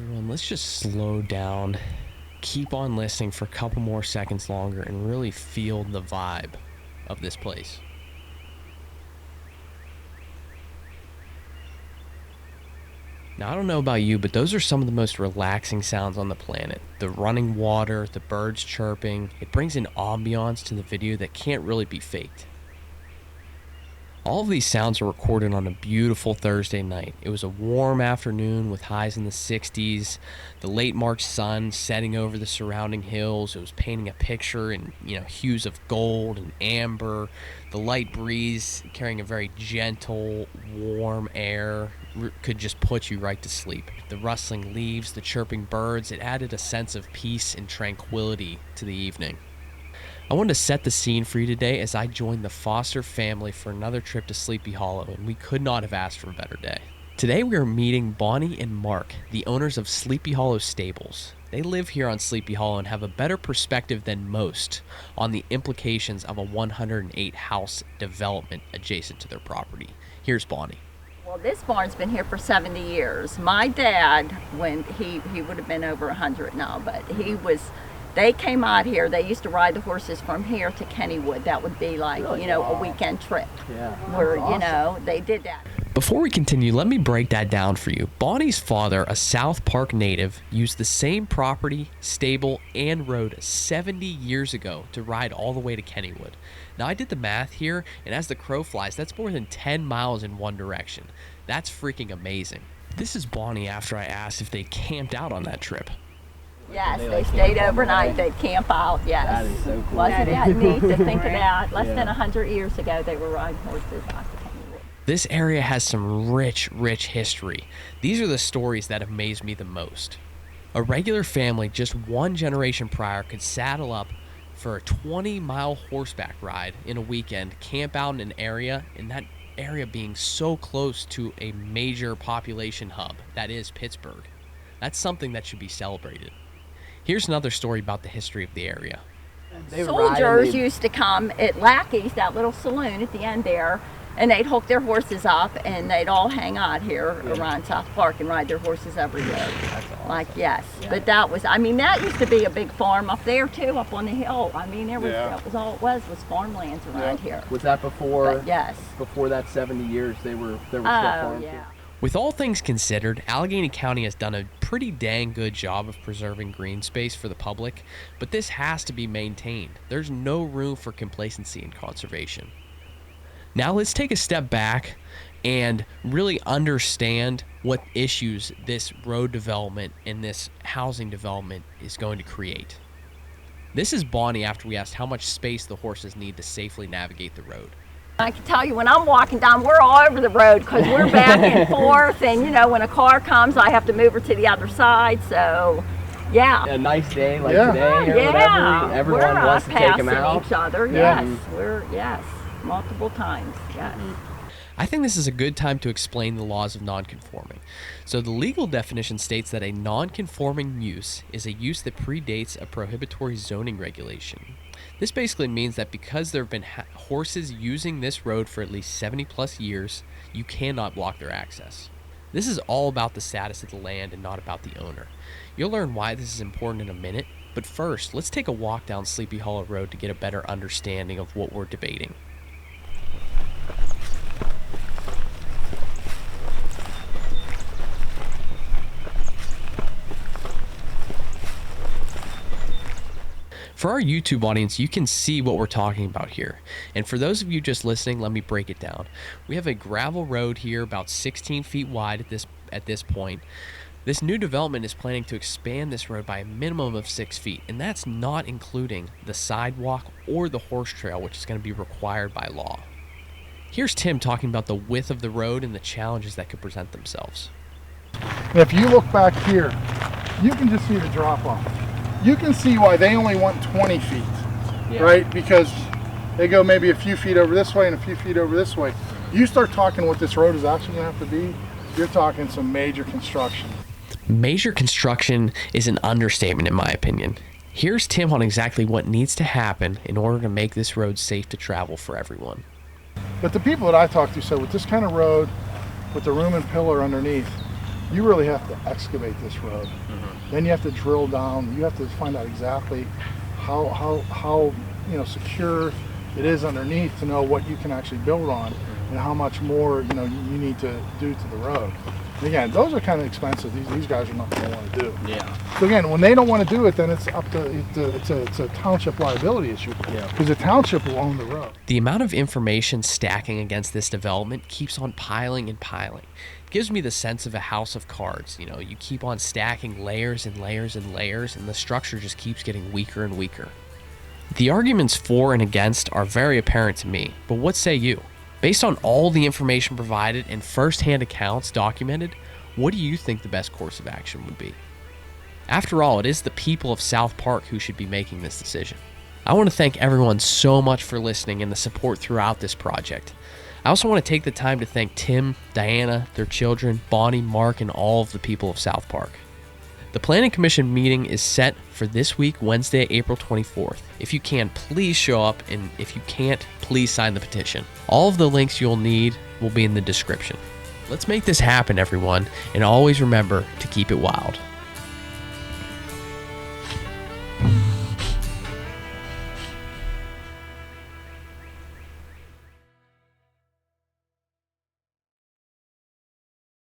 Everyone, let's just slow down, keep on listening for a couple more seconds longer, and really feel the vibe of this place. Now, I don't know about you, but those are some of the most relaxing sounds on the planet. The running water, the birds chirping, it brings an ambiance to the video that can't really be faked. All of these sounds are recorded on a beautiful Thursday night. It was a warm afternoon with highs in the 60s, the late March sun setting over the surrounding hills. It was painting a picture in, hues of gold and amber. The light breeze carrying a very gentle, warm air could just put you right to sleep. The rustling leaves, the chirping birds, it added a sense of peace and tranquility to the evening. I wanted to set the scene for you today as I joined the Foster family for another trip to Sleepy Hollow, and we could not have asked for a better day. Today we are meeting Bonnie and Mark, the owners of Sleepy Hollow Stables. They live here on Sleepy Hollow and have a better perspective than most on the implications of a 108 house development adjacent to their property. Here's Bonnie. Well, this barn's been here for 70 years. My dad, when he would have been over 100 now, but they came out here. They used to ride the horses from here to Kennywood. That would be like, a weekend trip. Yeah. Where, awesome. They did that. Before we continue, let me break that down for you. Bonnie's father, a South Park native, used the same property, stable, and road 70 years ago to ride all the way to Kennywood. Now, I did the math here, and as the crow flies, that's more than 10 miles in one direction. That's freaking amazing. This is Bonnie after I asked if they camped out on that trip. Yes, they stayed overnight. They'd camp out, yes. That is so cool. Wasn't that neat to think of that? Less than 100 years ago, they were riding horses out to Kennywood. This area has some rich history. These are the stories that amaze me the most. A regular family just one generation prior could saddle up for a 20-mile horseback ride in a weekend, camp out in an area, and that area being so close to a major population hub, that is Pittsburgh. That's something that should be celebrated. Here's another story about the history of the area. Soldiers used to come at Lackey's, that little saloon at the end there, and they'd hook their horses up and they'd all hang out here around South Park and ride their horses every day. That's awesome. But that used to be a big farm up there too, up on the hill. That was all it was farmlands around here. Was that before? But yes. Before that 70 years, there were still farms. Yeah. With all things considered, Allegheny County has done a pretty dang good job of preserving green space for the public, but this has to be maintained. There's no room for complacency in conservation. Now let's take a step back and really understand what issues this road development and this housing development is going to create. This is Bonnie after we asked how much space the horses need to safely navigate the road. I can tell you when I'm walking down, we're all over the road because we're back and forth, and when a car comes, I have to move her to the other side. So, yeah. A nice day like today or whatever, everyone wants to take them out. Each other, yes, multiple times, yes. I think this is a good time to explain the laws of nonconforming. So the legal definition states that a nonconforming use is a use that predates a prohibitory zoning regulation. This basically means that because there have been horses using this road for at least 70 plus years, you cannot block their access. This is all about the status of the land and not about the owner. You'll learn why this is important in a minute, but first, let's take a walk down Sleepy Hollow Road to get a better understanding of what we're debating. For our YouTube audience, you can see what we're talking about here. And for those of you just listening, let me break it down. We have a gravel road here about 16 feet wide at this point. This new development is planning to expand this road by a minimum of 6 feet, and that's not including the sidewalk or the horse trail, which is going to be required by law. Here's Tim talking about the width of the road and the challenges that could present themselves. If you look back here, you can just see the drop off. You can see why they only want 20 feet, right? Because they go maybe a few feet over this way and a few feet over this way. You start talking what this road is actually going to have to be, you're talking some major construction. Major construction is an understatement in my opinion. Here's Tim on exactly what needs to happen in order to make this road safe to travel for everyone. But the people that I talk to said with this kind of road, with the room and pillar underneath, you really have to excavate this road. Then you have to drill down. You have to find out exactly how secure it is underneath to know what you can actually build on and how much more you need to do to the road. And again, those are kind of expensive. These guys are not going to want to do. Yeah. So again, when they don't want to do it, then it's up to it's a township liability issue. Yeah. Because the township will own the road. The amount of information stacking against this development keeps on piling and piling. It gives me the sense of a house of cards. You keep on stacking layers and layers and layers, and the structure just keeps getting weaker and weaker. The arguments for and against are very apparent to me, but what say you? Based on all the information provided and first-hand accounts documented, what do you think the best course of action would be? After all, it is the people of South Park who should be making this decision. I want to thank everyone so much for listening and the support throughout this project. I also want to take the time to thank Tim, Diana, their children, Bonnie, Mark, and all of the people of South Park. The Planning Commission meeting is set for this week, Wednesday, April 24th. If you can, please show up, and if you can't, please sign the petition. All of the links you'll need will be in the description. Let's make this happen, everyone, and always remember to keep it wild.